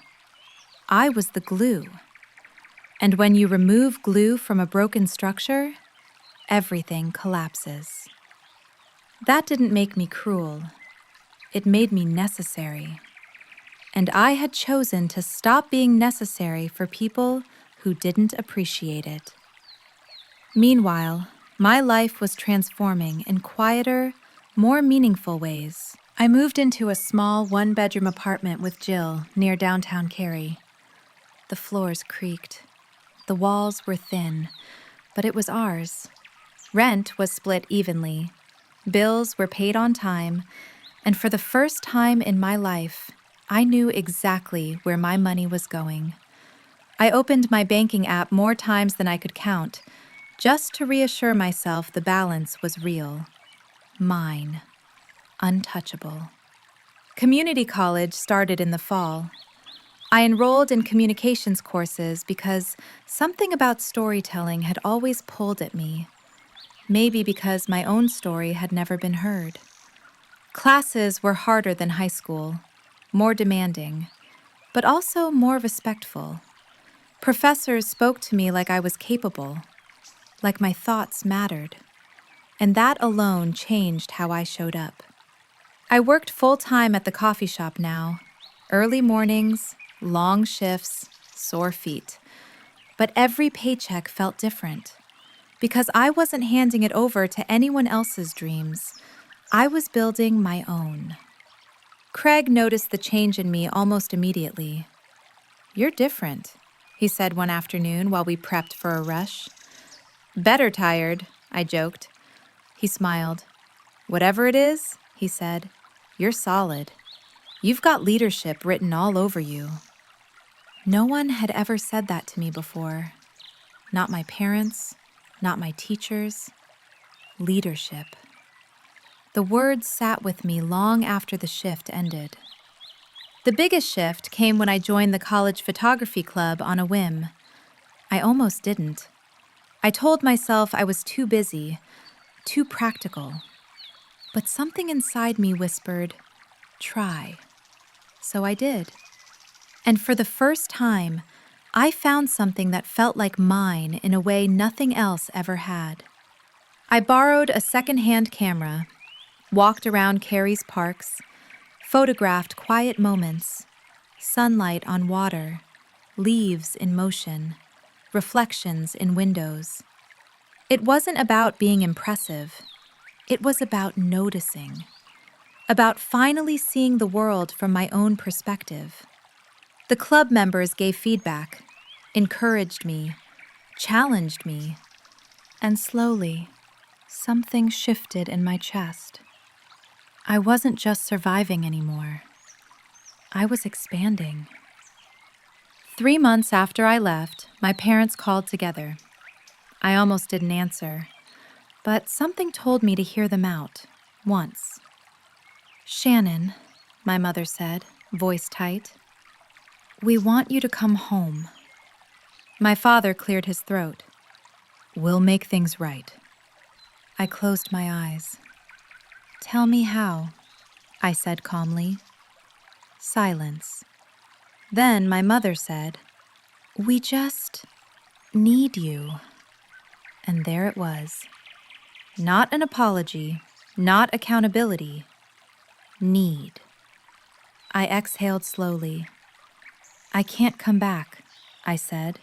I was the glue. And when you remove glue from a broken structure, everything collapses. That didn't make me cruel. It made me necessary. And I had chosen to stop being necessary for people who didn't appreciate it. Meanwhile, my life was transforming in quieter, more meaningful ways. I moved into a small 1-bedroom apartment with Jill near downtown Cary. The floors creaked. The walls were thin, but it was ours. Rent was split evenly. Bills were paid on time, and for the first time in my life, I knew exactly where my money was going. I opened my banking app more times than I could count, just to reassure myself the balance was real. Mine. Untouchable. Community college started in the fall. I enrolled in communications courses because something about storytelling had always pulled at me. Maybe because my own story had never been heard. Classes were harder than high school, more demanding, but also more respectful. Professors spoke to me like I was capable, like my thoughts mattered, and that alone changed how I showed up. I worked full-time at the coffee shop now, early mornings, long shifts, sore feet, but every paycheck felt different. Because I wasn't handing it over to anyone else's dreams, I was building my own. Craig noticed the change in me almost immediately. "You're different," he said one afternoon while we prepped for a rush. "Better tired," I joked. He smiled. "Whatever it is," he said, "you're solid. You've got leadership written all over you." No one had ever said that to me before. Not my parents, not my teachers. Leadership. The words sat with me long after the shift ended. The biggest shift came when I joined the college photography club on a whim. I almost didn't. I told myself I was too busy, too practical. But something inside me whispered, "Try." So I did. And for the first time, I found something that felt like mine in a way nothing else ever had. I borrowed a second-hand camera, walked around Cary's parks, photographed quiet moments, sunlight on water, leaves in motion, reflections in windows. It wasn't about being impressive. It was about noticing, about finally seeing the world from my own perspective. The club members gave feedback, encouraged me, challenged me, and slowly, something shifted in my chest. I wasn't just surviving anymore. I was expanding. 3 months after I left, my parents called together. I almost didn't answer, but something told me to hear them out, once. "Shannon," my mother said, voice tight, "we want you to come home." My father cleared his throat. "We'll make things right." I closed my eyes. "Tell me how," I said calmly. Silence. Then my mother said, "We just need you." And there it was. Not an apology, not accountability. Need. I exhaled slowly. "I can't come back," I said.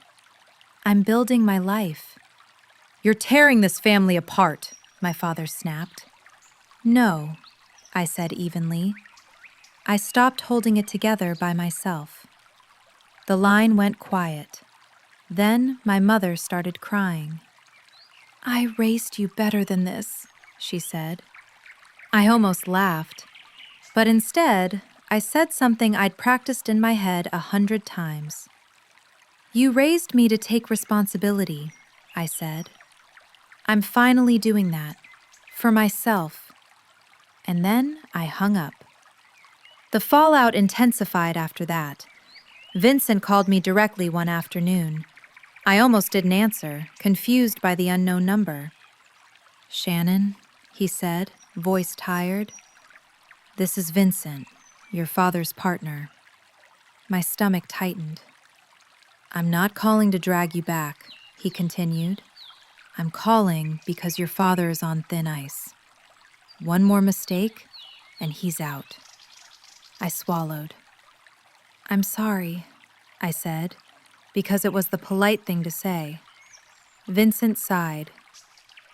"I'm building my life." "You're tearing this family apart," my father snapped. "No," I said evenly. I stopped holding it together by myself. The line went quiet. Then my mother started crying. "I raised you better than this," she said. I almost laughed, but instead, I said something I'd practiced in my head 100 times. "You raised me to take responsibility," I said. "I'm finally doing that, for myself." And then I hung up. The fallout intensified after that. Vincent called me directly one afternoon. I almost didn't answer, confused by the unknown number. "Shannon," he said, voice tired. "This is Vincent, your father's partner." My stomach tightened. "I'm not calling to drag you back," he continued. "I'm calling because your father is on thin ice. One more mistake, and he's out." I swallowed. "I'm sorry," I said, because it was the polite thing to say. Vincent sighed.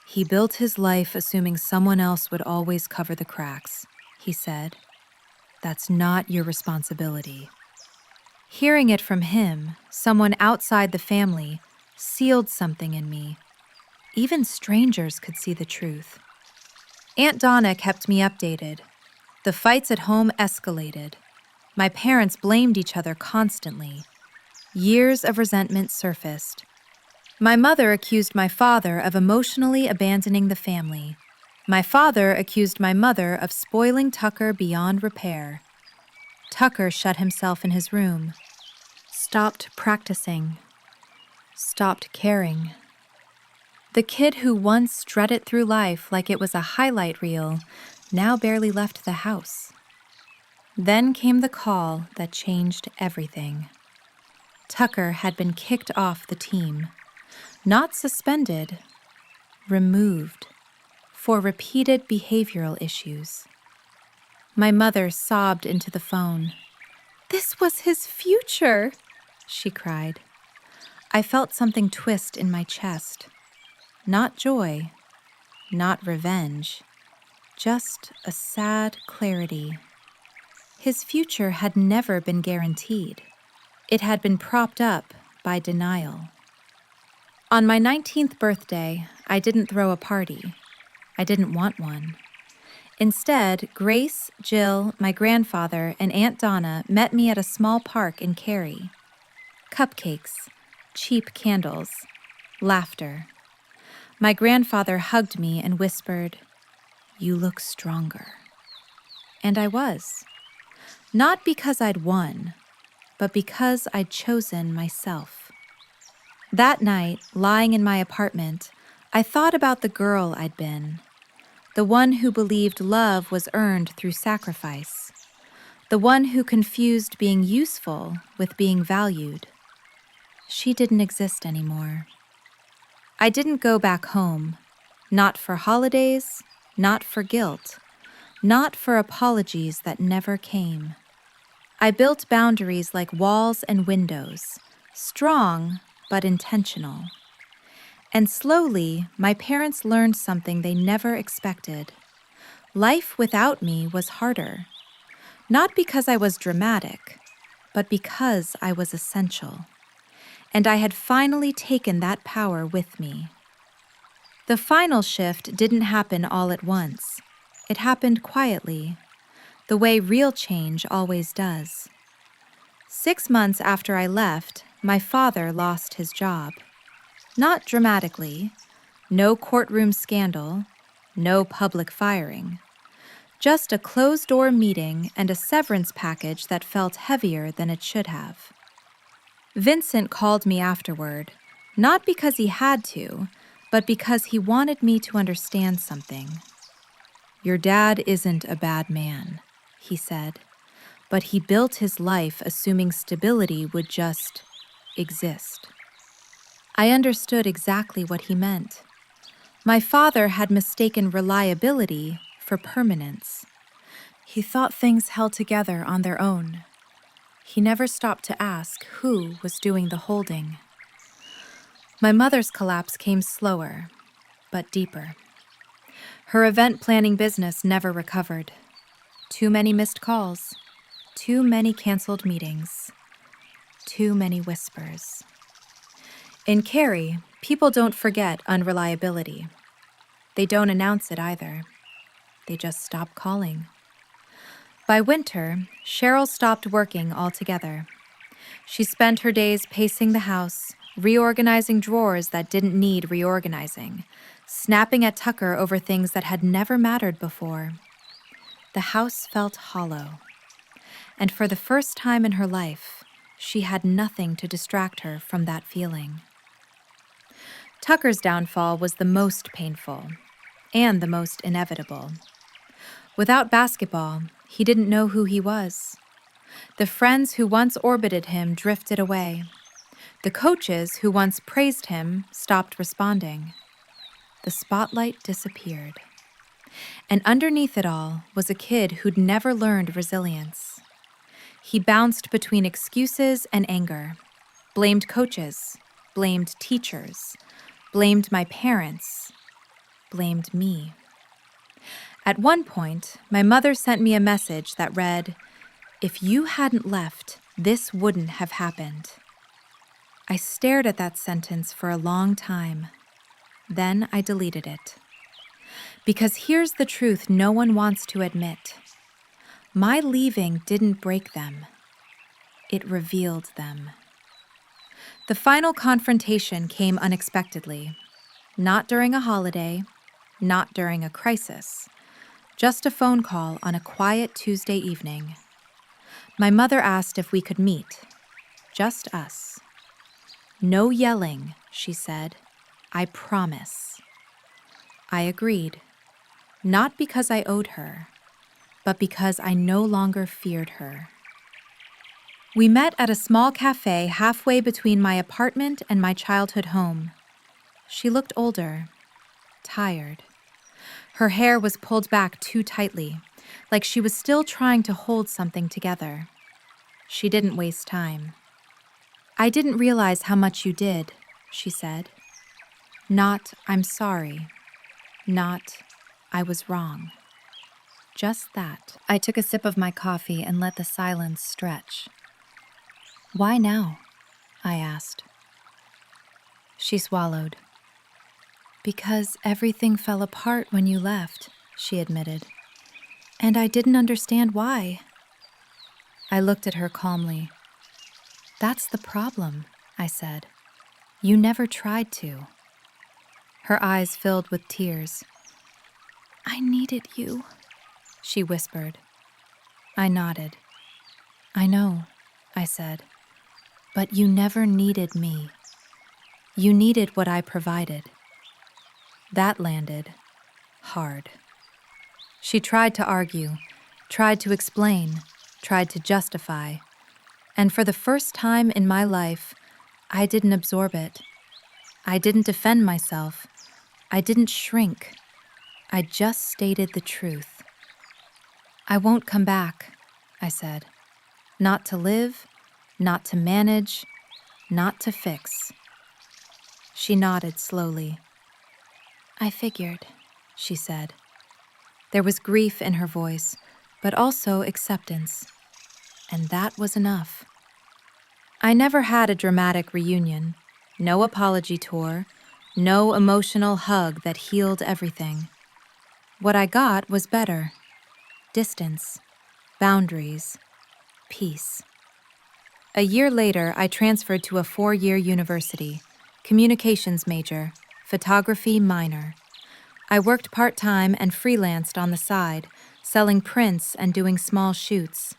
"He built his life assuming someone else would always cover the cracks," he said. "That's not your responsibility." Hearing it from him, someone outside the family, sealed something in me. Even strangers could see the truth. Aunt Donna kept me updated. The fights at home escalated. My parents blamed each other constantly. Years of resentment surfaced. My mother accused my father of emotionally abandoning the family. My father accused my mother of spoiling Tucker beyond repair. Tucker shut himself in his room, stopped practicing, stopped caring. The kid who once strutted through life like it was a highlight reel now barely left the house. Then came the call that changed everything. Tucker had been kicked off the team, not suspended, removed, for repeated behavioral issues. My mother sobbed into the phone. "This was his future," she cried. I felt something twist in my chest. Not joy, not revenge, just a sad clarity. His future had never been guaranteed. It had been propped up by denial. On my 19th birthday, I didn't throw a party. I didn't want one. Instead, Grace, Jill, my grandfather, and Aunt Donna met me at a small park in Cary. Cupcakes, cheap candles, laughter. My grandfather hugged me and whispered, "You look stronger." And I was. Not because I'd won, but because I'd chosen myself. That night, lying in my apartment, I thought about the girl I'd been. The one who believed love was earned through sacrifice. The one who confused being useful with being valued. She didn't exist anymore. I didn't go back home, not for holidays, not for guilt, not for apologies that never came. I built boundaries like walls and windows, strong but intentional. And slowly, my parents learned something they never expected. Life without me was harder, not because I was dramatic, but because I was essential, and I had finally taken that power with me. The final shift didn't happen all at once. It happened quietly, the way real change always does. 6 months after I left, my father lost his job. Not dramatically, no courtroom scandal, no public firing. Just a closed-door meeting and a severance package that felt heavier than it should have. Vincent called me afterward, not because he had to, but because he wanted me to understand something. "Your dad isn't a bad man," he said, "but he built his life assuming stability would just exist." I understood exactly what he meant. My father had mistaken reliability for permanence. He thought things held together on their own. He never stopped to ask who was doing the holding. My mother's collapse came slower, but deeper. Her event planning business never recovered. Too many missed calls, too many canceled meetings, too many whispers. In Cary, people don't forget unreliability. They don't announce it either. They just stop calling. By winter, Cheryl stopped working altogether. She spent her days pacing the house, reorganizing drawers that didn't need reorganizing, snapping at Tucker over things that had never mattered before. The house felt hollow. And for the first time in her life, she had nothing to distract her from that feeling. Tucker's downfall was the most painful and the most inevitable. Without basketball, he didn't know who he was. The friends who once orbited him drifted away. The coaches who once praised him stopped responding. The spotlight disappeared. And underneath it all was a kid who'd never learned resilience. He bounced between excuses and anger, blamed coaches, blamed teachers, blamed my parents, blamed me. At one point, my mother sent me a message that read, "If you hadn't left, this wouldn't have happened." I stared at that sentence for a long time. Then I deleted it. Because here's the truth no one wants to admit. My leaving didn't break them. It revealed them. The final confrontation came unexpectedly. Not during a holiday, not during a crisis. Just a phone call on a quiet Tuesday evening. My mother asked if we could meet. Just us. "No yelling," she said. "I promise." I agreed. Not because I owed her, but because I no longer feared her. We met at a small cafe halfway between my apartment and my childhood home. She looked older, tired. Her hair was pulled back too tightly, like she was still trying to hold something together. She didn't waste time. "I didn't realize how much you did," she said. Not, "I'm sorry." Not, "I was wrong." Just that. I took a sip of my coffee and let the silence stretch. "Why now?" I asked. She swallowed. "Because everything fell apart when you left," she admitted. "And I didn't understand why." I looked at her calmly. "That's the problem," I said. "You never tried to." Her eyes filled with tears. "I needed you," she whispered. I nodded. "I know," I said. "But you never needed me. You needed what I provided." That landed hard. She tried to argue, tried to explain, tried to justify. And for the first time in my life, I didn't absorb it. I didn't defend myself. I didn't shrink. I just stated the truth. "I won't come back," I said. "Not to live, not to manage, not to fix." She nodded slowly. "I figured," she said. There was grief in her voice, but also acceptance. And that was enough. I never had a dramatic reunion, no apology tour, no emotional hug that healed everything. What I got was better. Distance, boundaries, peace. A year later, I transferred to a 4-year university, communications major, photography minor. I worked part-time and freelanced on the side, selling prints and doing small shoots.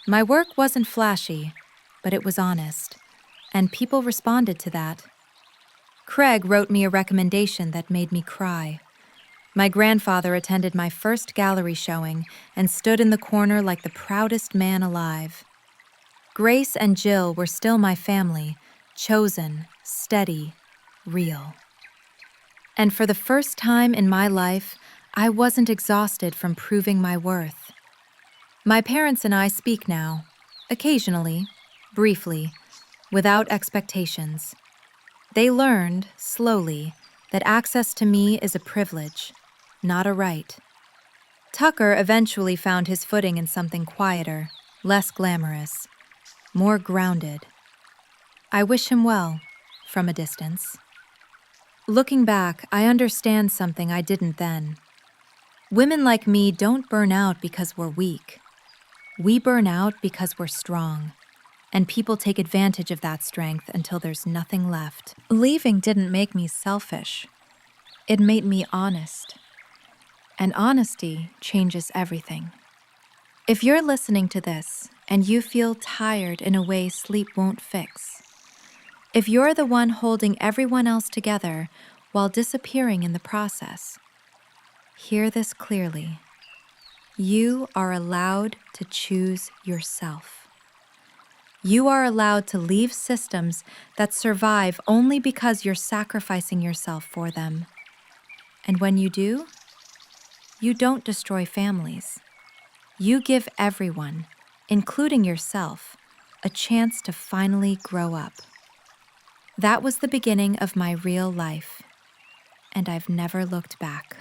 My work wasn't flashy, but it was honest, and people responded to that. Craig wrote me a recommendation that made me cry. My grandfather attended my first gallery showing and stood in the corner like the proudest man alive. Grace and Jill were still my family, chosen, steady, real. And for the first time in my life, I wasn't exhausted from proving my worth. My parents and I speak now, occasionally, briefly, without expectations. They learned, slowly, that access to me is a privilege, not a right. Tucker eventually found his footing in something quieter, less glamorous, more grounded. I wish him well, from a distance. Looking back, I understand something I didn't then. Women like me don't burn out because we're weak. We burn out because we're strong, and people take advantage of that strength until there's nothing left. Leaving didn't make me selfish. It made me honest. And honesty changes everything. If you're listening to this and you feel tired in a way sleep won't fix, if you're the one holding everyone else together while disappearing in the process, hear this clearly. You are allowed to choose yourself. You are allowed to leave systems that survive only because you're sacrificing yourself for them. And when you do, you don't destroy families. You give everyone, including yourself, a chance to finally grow up. That was the beginning of my real life, and I've never looked back.